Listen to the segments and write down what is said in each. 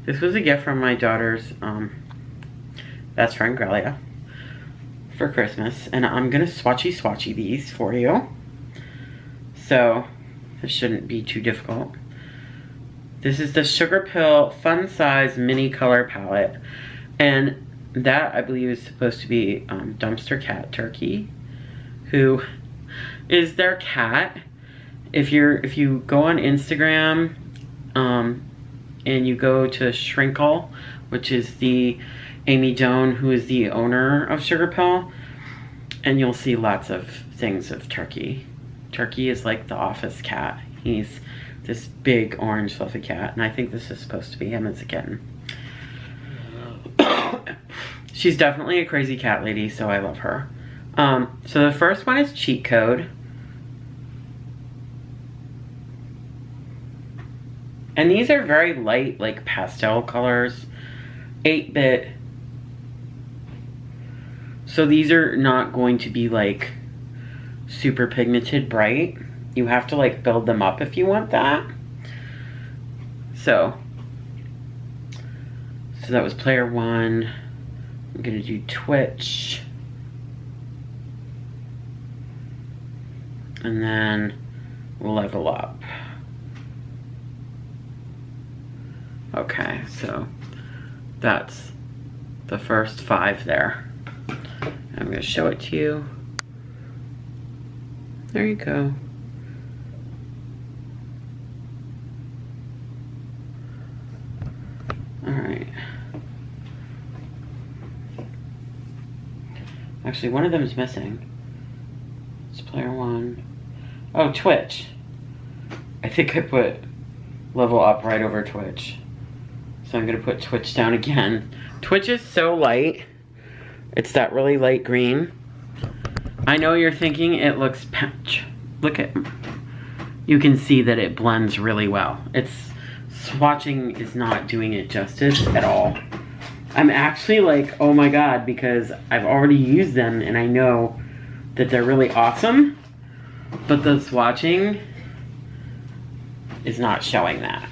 This was a gift from my daughter's best friend, Grelia, for Christmas. And I'm going to swatchy these for you. So, this shouldn't be too difficult. This is the Sugarpill Funsize Mini Color Palette. And that, I believe, is supposed to be Dumpster Cat Turkey, who is their cat. If you go on Instagram and you go to Shrinkle, which is the Amy Doan, who is the owner of Sugarpill, and you'll see lots of things of Turkey. Turkey is like the office cat. He's this big orange fluffy cat, and I think this is supposed to be him as a kitten. She's definitely a crazy cat lady, so I love her. So the first one is Cheat Code. And these are very light, like pastel colors, 8-bit. So these are not going to be like super pigmented bright. You have to like build them up if you want that. So that was player one. I'm gonna do Twitch. And then we'll level up. Okay, so that's the first 5 there. I'm gonna show it to you. There you go. All right. Actually, one of them is missing. It's player one. Oh, Twitch. I think I put level up right over Twitch. So I'm gonna put Twitch down again. Twitch is so light. It's that really light green. I know you're thinking it looks patch. Look at, you can see that it blends really well. Swatching is not doing it justice at all. I'm actually like, oh my god, because I've already used them and I know that they're really awesome, but the swatching is not showing that.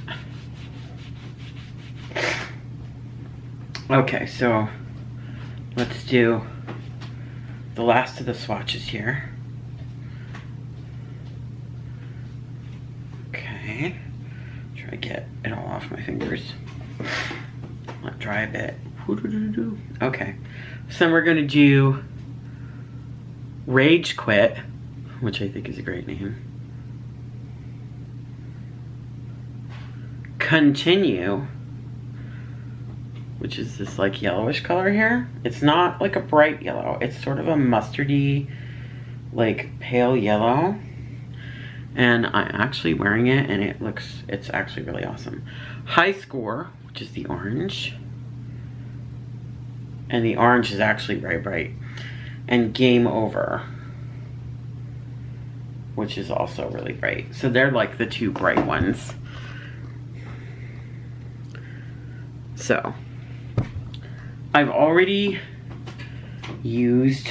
Okay, so let's do the last of the swatches here. Okay, try to get it all off my fingers. Let it dry a bit. Okay, so then we're gonna do Rage Quit, which I think is a great name. Continue, which is this like yellowish color here. It's not like a bright yellow. It's sort of a mustardy, like pale yellow. And I'm actually wearing it and it's actually really awesome. High Score, which is the orange. And the orange is actually very bright. And Game Over, which is also really bright. So they're like the 2 bright ones. So I've already used,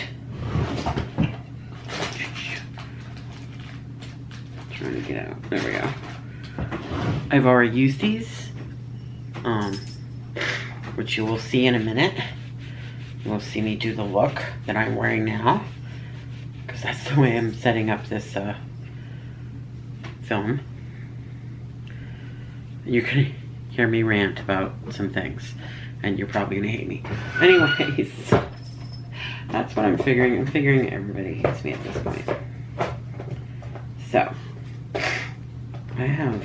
trying to get out, there we go. I've already used these, which you will see in a minute. You will see me do the look that I'm wearing now, because that's the way I'm setting up this film. You're gonna hear me rant about some things, and you're probably gonna hate me. Anyways, that's what I'm figuring. I'm figuring everybody hates me at this point. So, I have,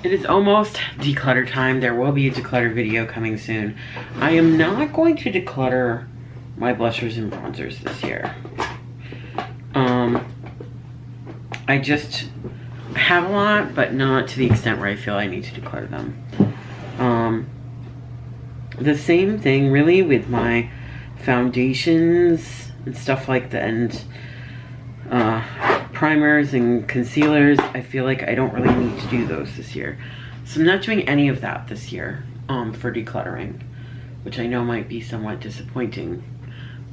it is almost declutter time. There will be a declutter video coming soon. I am not going to declutter my blushers and bronzers this year. I just have a lot, but not to the extent where I feel I need to declutter them. The same thing really with my foundations and stuff like that, and primers and concealers. I feel like I don't really need to do those this year. So I'm not doing any of that this year for decluttering, which I know might be somewhat disappointing,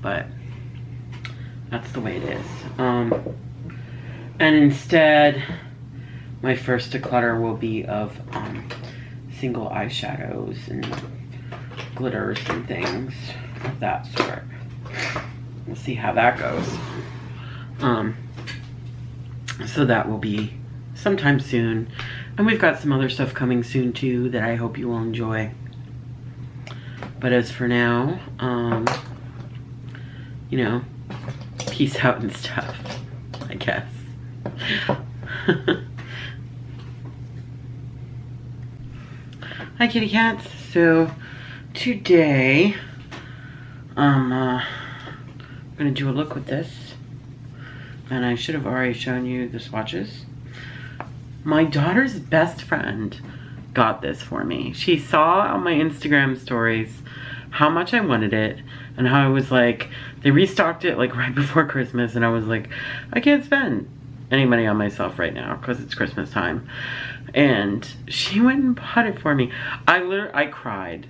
but that's the way it is. And instead, my first declutter will be of single eyeshadows and glitters and things of that sort. We'll see how that goes. So that will be sometime soon. And we've got some other stuff coming soon too that I hope you will enjoy. But as for now, you know, peace out and stuff, I guess. Hi kitty cats. So today I'm gonna do a look with this, and I should have already shown you the swatches. My daughter's best friend got this for me. She saw on my Instagram stories how much I wanted it and how I was like, they restocked it like right before Christmas, and I was like, I can't spend any money on myself right now because it's Christmas time. And she went and bought it for me. I cried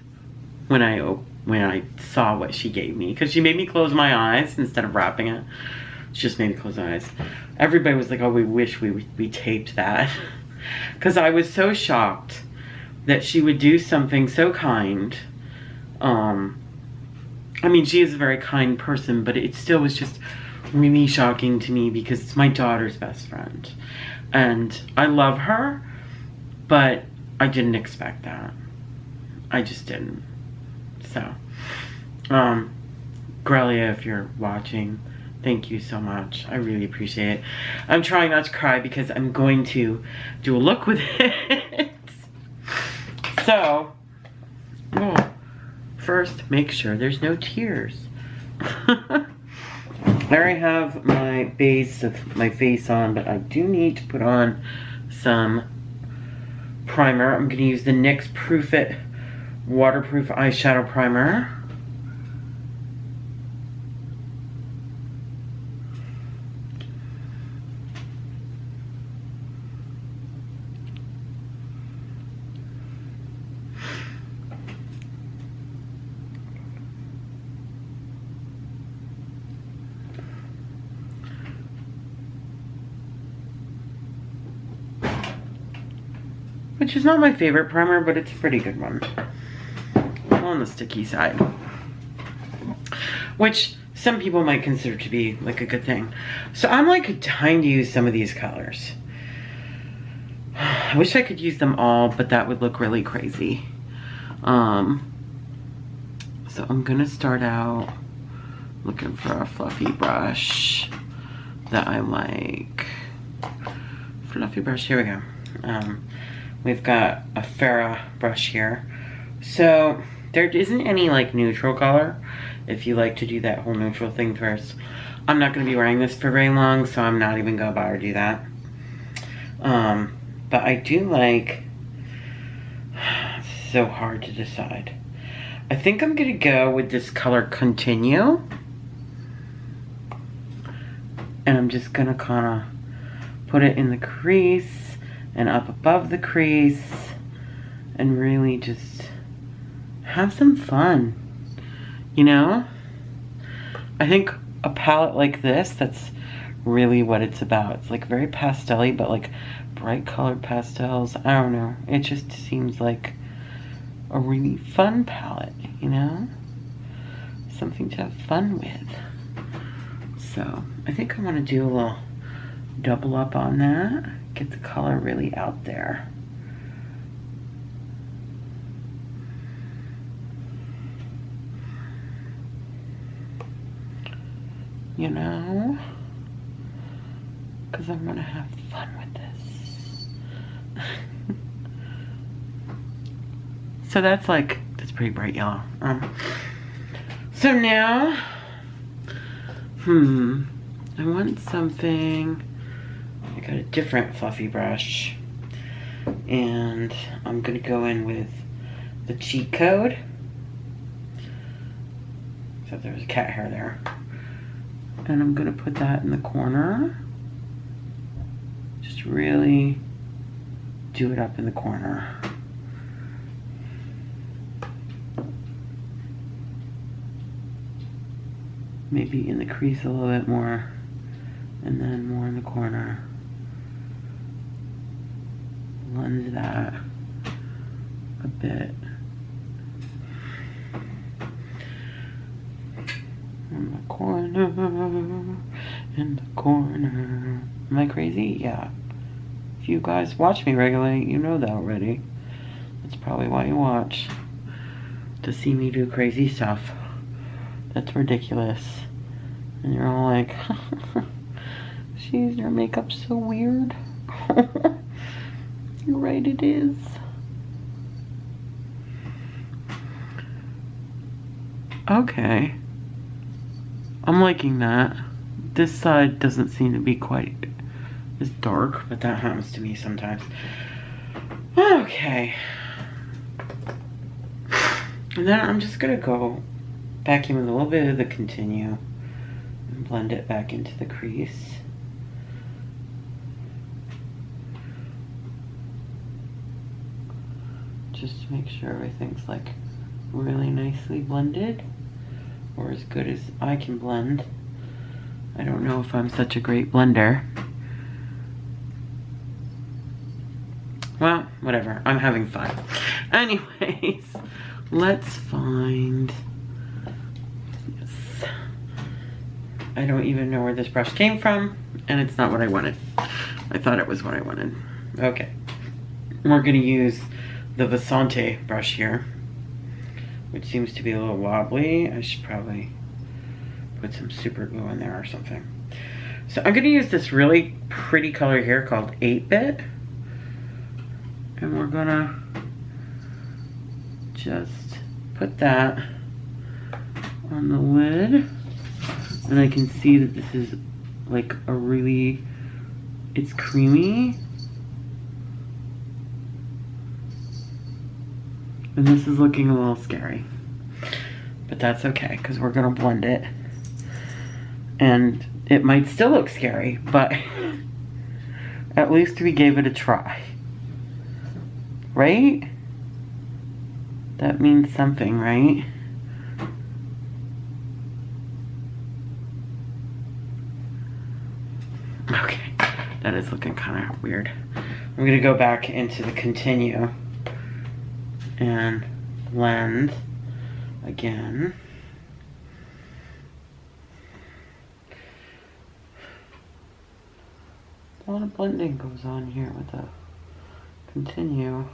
when I saw what she gave me, because she made me close my eyes instead of wrapping it. She just made me close my eyes. Everybody was like, oh, we wish we taped that. Because I was so shocked that she would do something so kind. I mean, she is a very kind person, but it still was just really shocking to me because it's my daughter's best friend. And I love her, but I didn't expect that. I just didn't. So, Grelia, if you're watching, thank you so much. I really appreciate it. I'm trying not to cry because I'm going to do a look with it. So, first, make sure there's no tears. There I have my base of my face on, but I do need to put on some primer. I'm going to use the NYX Proof It Waterproof Eyeshadow Primer. Which is not my favorite primer, but it's a pretty good one. On the sticky side. Which some people might consider to be like a good thing. So I'm like dying to use some of these colors. I wish I could use them all, but that would look really crazy. So I'm gonna start out looking for a fluffy brush that I like. Fluffy brush, here we go. We've got a Farrah brush here. So there isn't any like neutral color if you like to do that whole neutral thing first. I'm not going to be wearing this for very long, so I'm not even going to bother to do that. But I do like, it's so hard to decide. I think I'm going to go with this color Continue. And I'm just going to kind of put it in the crease and up above the crease and really just have some fun, you know? I think a palette like this, that's really what it's about. It's like very pastel-y, but like bright colored pastels. I don't know. It just seems like a really fun palette, you know? Something to have fun with. So I think I'm gonna do a little double up on that. Get the color really out there. You know? Because I'm gonna have fun with this. So that's pretty bright yellow. So now, I want something. I got a different fluffy brush, and I'm gonna go in with the cheat code. So there's a cat hair there, and I'm gonna put that in the corner. Just really do it up in the corner. Maybe in the crease a little bit more, and then more in the corner. Blend that a bit. In the corner, in the corner. Am I crazy? Yeah. If you guys watch me regularly, you know that already. That's probably why you watch. To see me do crazy stuff. That's ridiculous. And you're all like, she's your makeup's so weird. You're right, it is. Okay. I'm liking that. This side doesn't seem to be quite as dark, but that happens to me sometimes. Okay. And then I'm just gonna go back in with a little bit of the Continue and blend it back into the crease. Just to make sure everything's like really nicely blended, or as good as I can blend. I don't know if I'm such a great blender. Well, whatever, I'm having fun. Anyways, let's find, yes. I don't even know where this brush came from, and it's not what I wanted. I thought it was what I wanted. Okay, we're gonna use the Vasante brush here, which seems to be a little wobbly. I should probably put some super glue in there or something. So I'm gonna use this really pretty color here called 8-Bit. And we're gonna just put that on the lid. And I can see that this is like a really, it's creamy. And this is looking a little scary. But that's okay, because we're gonna blend it. And it might still look scary, but at least we gave it a try. Right? That means something, right? Okay, that is looking kind of weird. I'm gonna go back into the Continue and blend again. A lot of blending goes on here with the Continue,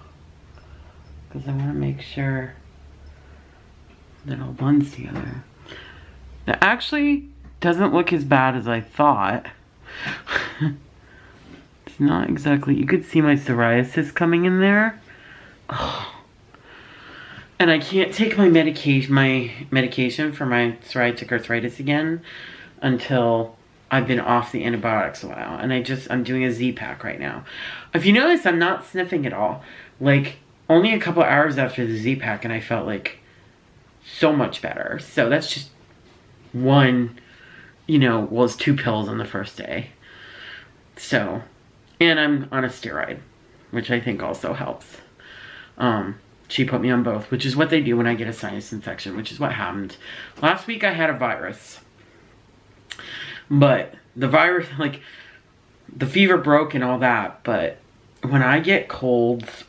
because I want to make sure that it all blends together. That actually doesn't look as bad as I thought. It's not exactly, you could see my psoriasis coming in there. Oh. And I can't take my medication for my psoriatic arthritis again until I've been off the antibiotics a while. And I'm doing a Z-Pack right now. If you notice, I'm not sniffing at all. Like, only a couple hours after the Z-Pack and I felt like so much better. So that's just one, you know, well, it's 2 pills on the first day. So, and I'm on a steroid, which I think also helps. She put me on both, which is what they do when I get a sinus infection, which is what happened. Last week I had a virus. But the virus, like, the fever broke and all that, but when I get colds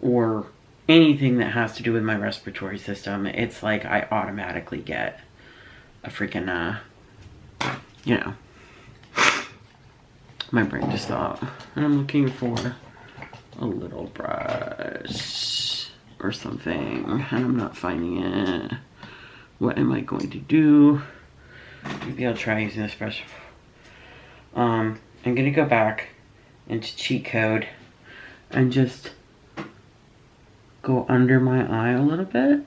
or anything that has to do with my respiratory system, it's like I automatically get a freaking, you know, my brain just thought. And I'm looking for a little brush or something, and I'm not finding it. What am I going to do? Maybe I'll try using this brush. I'm gonna go back into cheat code and just go under my eye a little bit.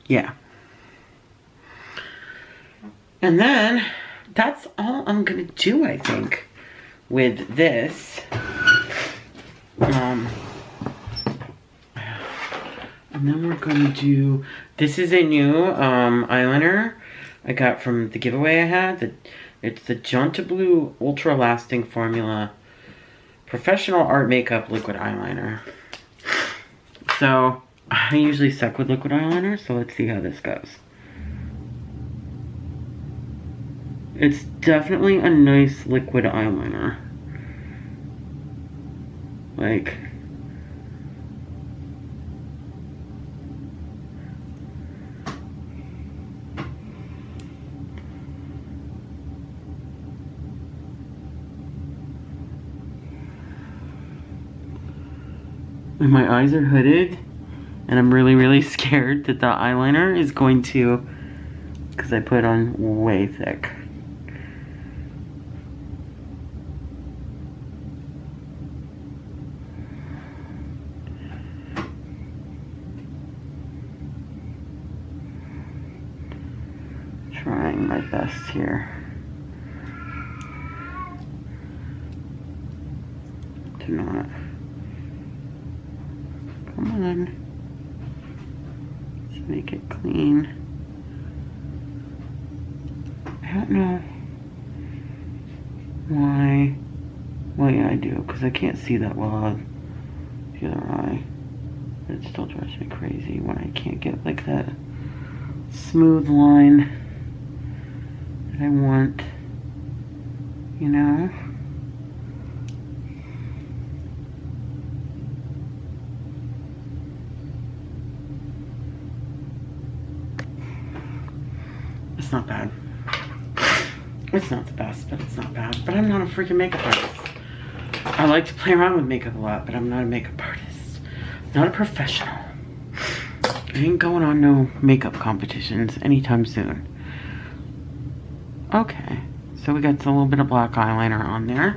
Yeah. And then that's all I'm gonna do, I think, with this. And then we're gonna do, this is a new eyeliner I got from the giveaway I had. It's the Jonta Blue Ultra Lasting Formula Professional Art Makeup Liquid Eyeliner. So I usually suck with liquid eyeliner, so let's see how this goes. It's definitely a nice liquid eyeliner. Like, and my eyes are hooded, and I'm really scared that the eyeliner is going to, because I put on way thick. Trying my best here to not. Come on. Let's make it clean. I don't know why. Well, yeah, I do, because I can't see that well on the other eye. But it still drives me crazy when I can't get like that smooth line that I want, you know? It's not bad. It's not the best, but it's not bad. But I'm not a freaking makeup artist. I like to play around with makeup a lot, but I'm not a makeup artist. Not a professional. I ain't going on no makeup competitions anytime soon. Okay, so we got a little bit of black eyeliner on there.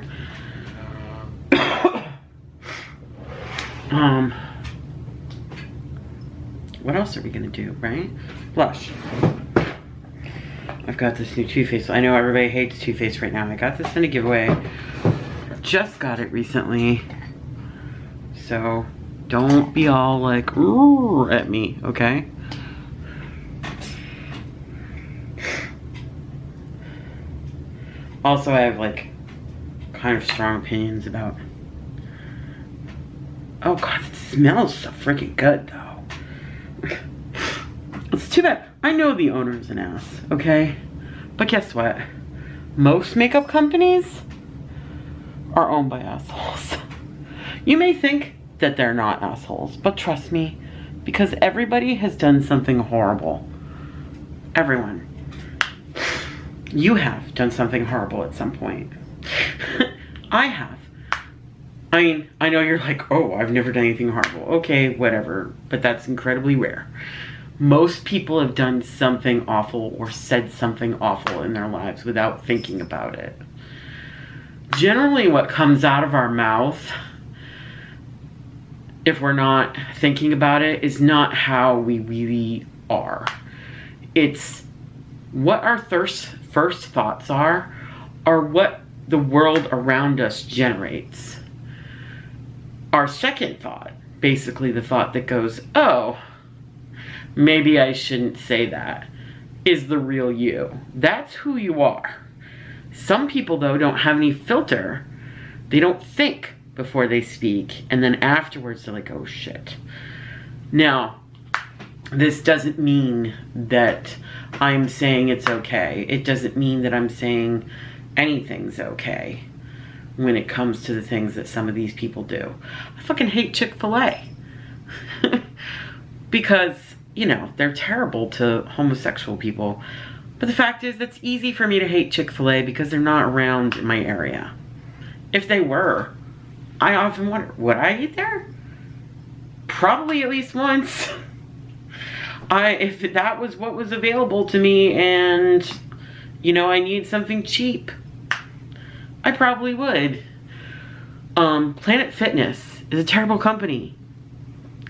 What else are we gonna do, right? Blush. I've got this new Too Faced. I know everybody hates Too Faced right now. I got this in a giveaway. Just got it recently. So don't be all like, ooh, at me, okay? Also, I have like kind of strong opinions about. Oh god, it smells so freaking good though. It's too bad. I know the owner's an ass, okay? But guess what? Most makeup companies are owned by assholes. You may think that they're not assholes, but trust me, because everybody has done something horrible. Everyone. You have done something horrible at some point. I have. I mean, I know you're like, oh, I've never done anything horrible. Okay, whatever, but that's incredibly rare. Most people have done something awful or said something awful in their lives without thinking about it. Generally, what comes out of our mouth, if we're not thinking about it, is not how we really are. It's what our first thoughts are what the world around us generates. Our second thought, basically the thought that goes, oh, maybe I shouldn't say that, is the real you. That's who you are. Some people, though, don't have any filter. They don't think before they speak, and then afterwards they're like, oh shit. Now, this doesn't mean that I'm saying it's okay. It doesn't mean that I'm saying anything's okay when it comes to the things that some of these people do. I fucking hate Chick-fil-A. Because, you know, they're terrible to homosexual people. But the fact is, it's easy for me to hate Chick-fil-A because they're not around in my area. If they were, I often wonder, would I eat there? Probably at least once. If that was what was available to me and, you know, I need something cheap, I probably would. Planet Fitness is a terrible company.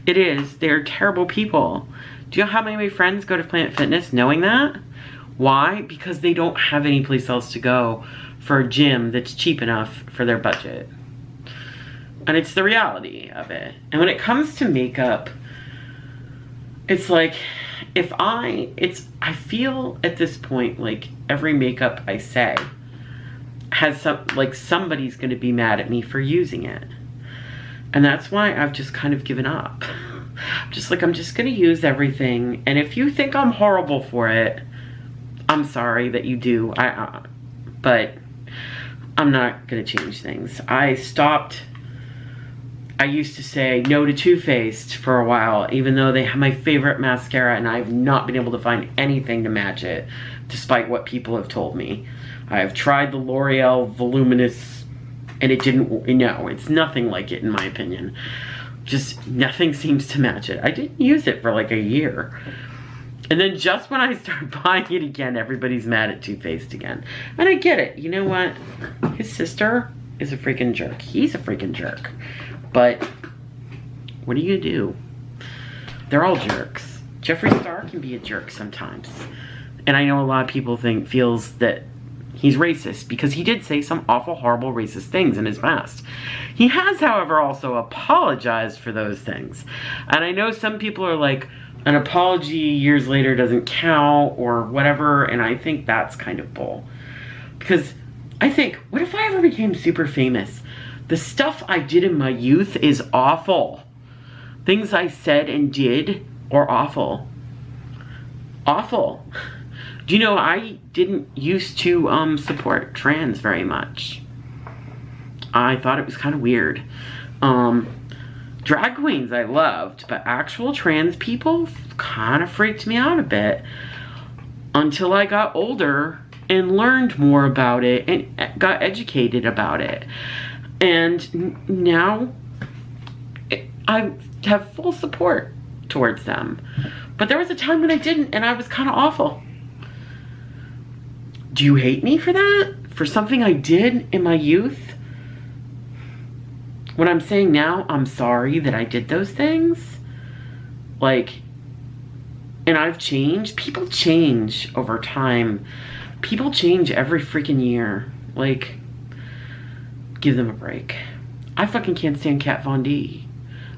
It is. They're terrible people. Do you know how many of my friends go to Planet Fitness knowing that? Why? Because they don't have any place else to go for a gym that's cheap enough for their budget. And it's the reality of it. And when it comes to makeup, it's like, I feel at this point like every makeup I say has somebody's gonna be mad at me for using it. And that's why I've just kind of given up. I'm just gonna use everything. And if you think I'm horrible for it, I'm sorry that you do. but I'm not gonna change things. I used to say no to Too Faced for a while, even though they have my favorite mascara, and I've not been able to find anything to match it, despite what people have told me. I've tried the L'Oreal Voluminous, and it didn't, no, it's nothing like it in my opinion. Just nothing seems to match it. I didn't use it for like a year. And then just when I start buying it again, everybody's mad at Too Faced again. And I get it. You know what? His sister is a freaking jerk. He's a freaking jerk. But what are you gonna do? They're all jerks. Jeffree Star can be a jerk sometimes. And I know a lot of people feels that he's racist because he did say some awful, horrible, racist things in his past. He has, however, also apologized for those things. And I know some people are like, an apology years later doesn't count or whatever, and I think that's kind of bull. Because I think, what if I ever became super famous? The stuff I did in my youth is awful. Things I said and did are awful. Awful. Do you know, I didn't used to support trans very much. I thought it was kind of weird. Drag queens I loved, but actual trans people kind of freaked me out a bit until I got older and learned more about it and got educated about it. And now I have full support towards them. But there was a time when I didn't, and I was kind of awful. Do you hate me for that? For something I did in my youth? What I'm saying now, I'm sorry that I did those things. Like, and I've changed. People change over time. People change every freaking year. Like, give them a break. I fucking can't stand Kat Von D.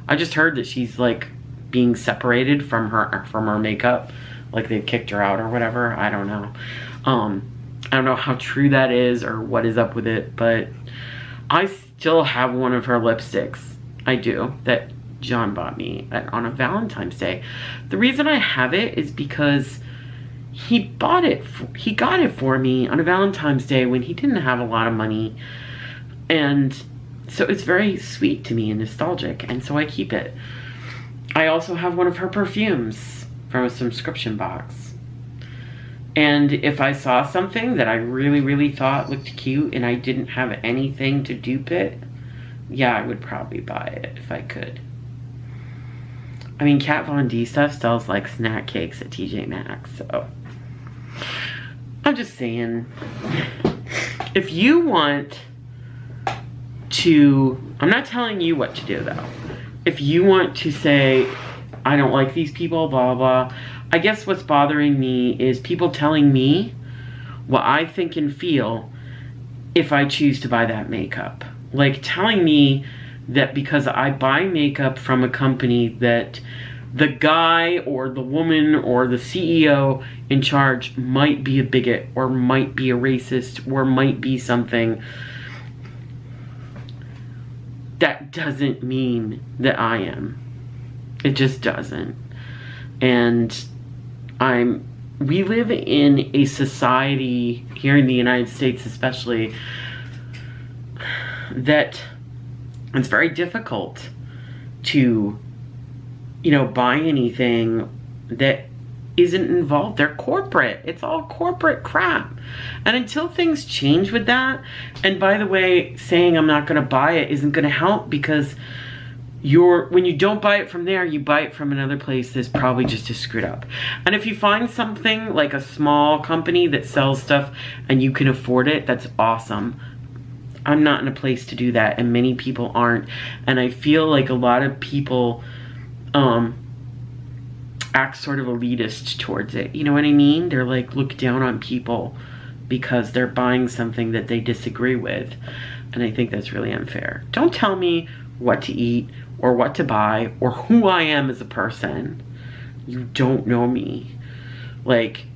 I just heard that she's like being separated from her makeup. Like they've kicked her out or whatever. I don't know. I don't know how true that is or what is up with it, but I still have one of her lipsticks. I do, that John bought me on a Valentine's Day. The reason I have it is because he got it for me on a Valentine's Day when he didn't have a lot of money. And so it's very sweet to me and nostalgic, and so I keep it. I also have one of her perfumes from a subscription box. And if I saw something that I really, really thought looked cute and I didn't have anything to dupe it, yeah, I would probably buy it if I could. I mean, Kat Von D stuff sells like snack cakes at TJ Maxx, so I'm just saying, if you want to, I'm not telling you what to do though. If you want to say, I don't like these people, blah, blah, I guess what's bothering me is people telling me what I think and feel if I choose to buy that makeup. Like telling me that because I buy makeup from a company that the guy or the woman or the CEO in charge might be a bigot or might be a racist or might be something, that doesn't mean that I am. It just doesn't. And we live in a society here in the United States especially that it's very difficult to, you know, buy anything that isn't involved. They're corporate. It's all corporate crap. And until things change with that, and by the way, saying I'm not going to buy it isn't going to help, because when you don't buy it from there, you buy it from another place that's probably just as screwed up. And if you find something like a small company that sells stuff and you can afford it, that's awesome. I'm not in a place to do that, and many people aren't. And I feel like a lot of people act sort of elitist towards it. You know what I mean? They're like, look down on people because they're buying something that they disagree with. And I think that's really unfair. Don't tell me what to eat or what to buy or who I am as a person. You don't know me. Like,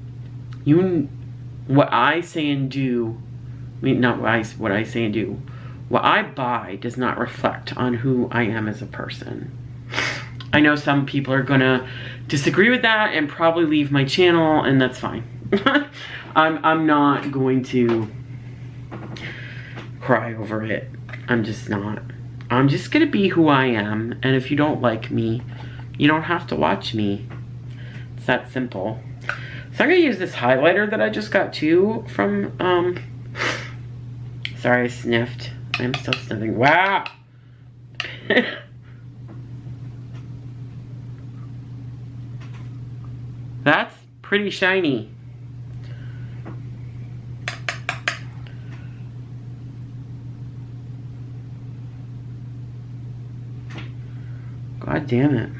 what I say and do, I mean, not what I say and do, what I buy does not reflect on who I am as a person. I know some people are gonna disagree with that and probably leave my channel, and that's fine. I'm not going to cry over it. I'm just not. I'm just gonna be who I am, and if you don't like me, you don't have to watch me. It's that simple. So I'm gonna use this highlighter that I just got too from, sorry, I sniffed. I'm still sniffing. Wow! That's pretty shiny. God damn it.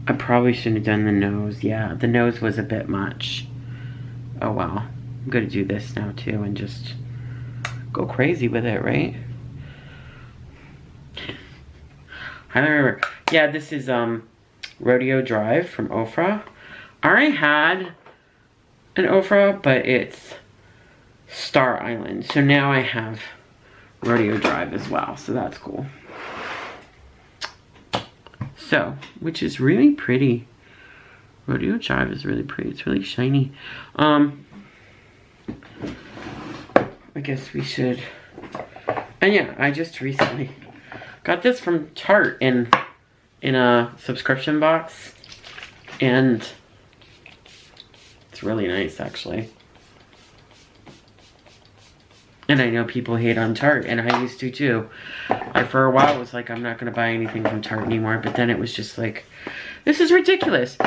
I probably shouldn't have done the nose. Yeah, the nose was a bit much. Oh well. I'm gonna do this now too and just go crazy with it, right? I remember. Yeah, this is Rodeo Drive from Ofra. I already had an Ofra, but it's Star Island. So now I have Rodeo Drive as well. So that's cool. So, which is really pretty. Rodeo Drive is really pretty. It's really shiny. I guess we should. And yeah, I just recently got this from Tarte in a subscription box, and it's really nice actually. And I know people hate on Tarte, and I used to too. I for a while was like, I'm not gonna buy anything from Tarte anymore, but then it was just like, this is ridiculous.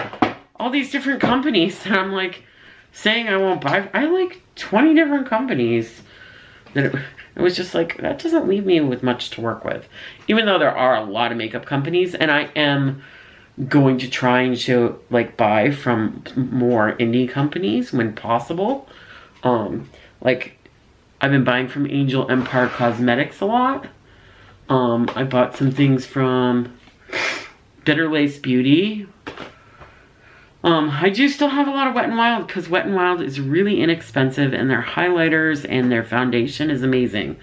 All these different companies, and I'm like saying I won't buy. I like 20 different companies. That it was just like, that doesn't leave me with much to work with. Even though there are a lot of makeup companies, and I am going to try and buy from more indie companies when possible. Like, I've been buying from Angel Empire Cosmetics a lot. I bought some things from Bitter Lace Beauty. I do still have a lot of Wet n Wild because Wet n Wild is really inexpensive, and their highlighters and their foundation is amazing.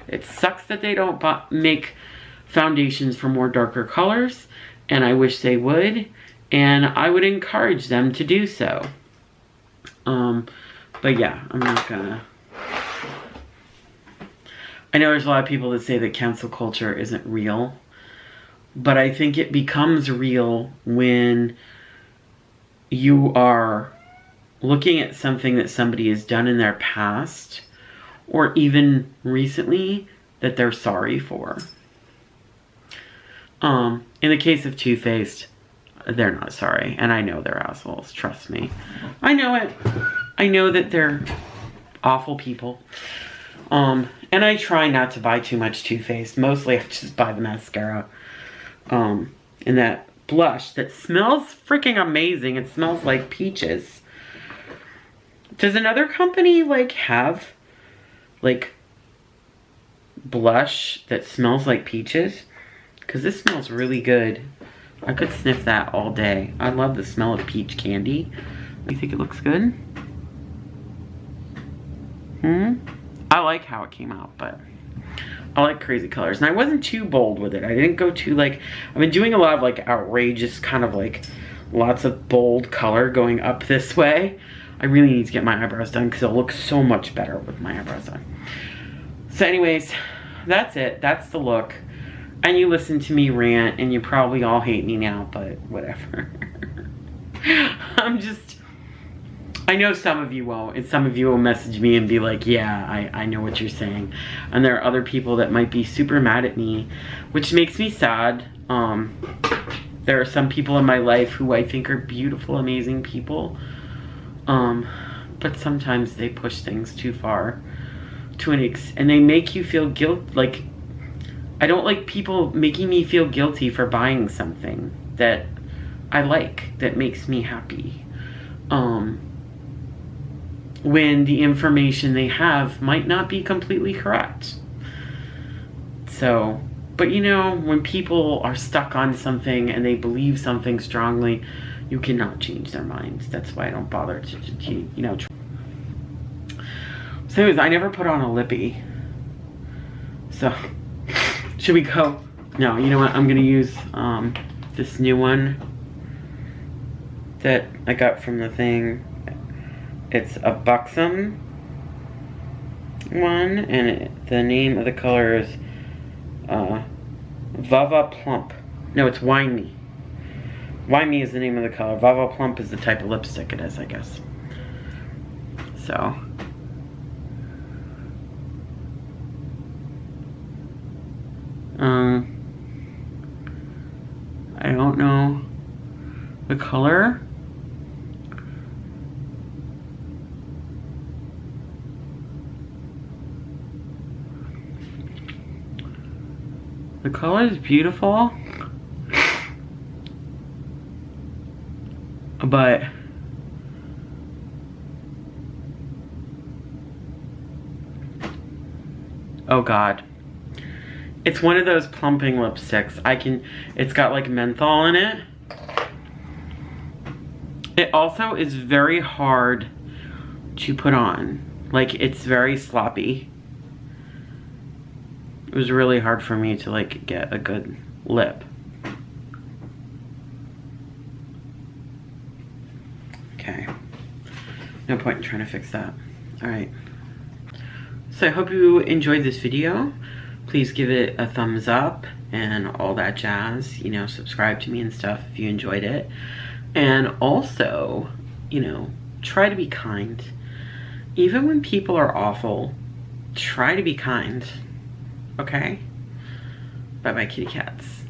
It sucks that they don't make foundations for more darker colors, and I wish they would, and I would encourage them to do so. But yeah, I'm not gonna. I know there's a lot of people that say that cancel culture isn't real, but I think it becomes real when you are looking at something that somebody has done in their past, or even recently, that they're sorry for. In the case of Too Faced, they're not sorry, and I know they're assholes, trust me. I know it. I know that they're awful people. And I try not to buy too much Too Faced. Mostly I just buy the mascara. And that blush that smells freaking amazing. It smells like peaches. Does another company have blush that smells like peaches? Because this smells really good. I could sniff that all day. I love the smell of peach candy. You think it looks good? I like how it came out, but I like crazy colors. And I wasn't too bold with it. I didn't go too I've been doing a lot of outrageous kind of lots of bold color going up this way. I really need to get my eyebrows done because it'll look so much better with my eyebrows done. So anyways, that's it. That's the look. And you listen to me rant, and you probably all hate me now, but whatever. I know some of you won't, and some of you will message me and be like, yeah, I know what you're saying. And there are other people that might be super mad at me, which makes me sad. There are some people in my life who I think are beautiful, amazing people. But sometimes they push things too far and they make you feel I don't like people making me feel guilty for buying something that I like, that makes me happy. When the information they have might not be completely correct. So, but when people are stuck on something and they believe something strongly, you cannot change their minds. That's why I don't bother to So anyways, I never put on a lippy. So, should we go? No, you know what? I'm gonna use this new one that I got from the thing. It's a Buxom one, and the name of the color is Vava Plump. No, it's Wine Me. Wine Me is the name of the color. Vava Plump is the type of lipstick it is, I guess. So. I don't know the color. The color is beautiful, but oh God. It's one of those plumping lipsticks. It's got like menthol in it. It also is very hard to put on. Like, it's very sloppy. It was really hard for me to like get a good lip. Okay. No point in trying to fix that. All right. So I hope you enjoyed this video. Please give it a thumbs up and all that jazz. You know, subscribe to me and stuff if you enjoyed it. And also, you know, try to be kind. Even when people are awful, try to be kind. Okay? Bye-bye, kitty cats.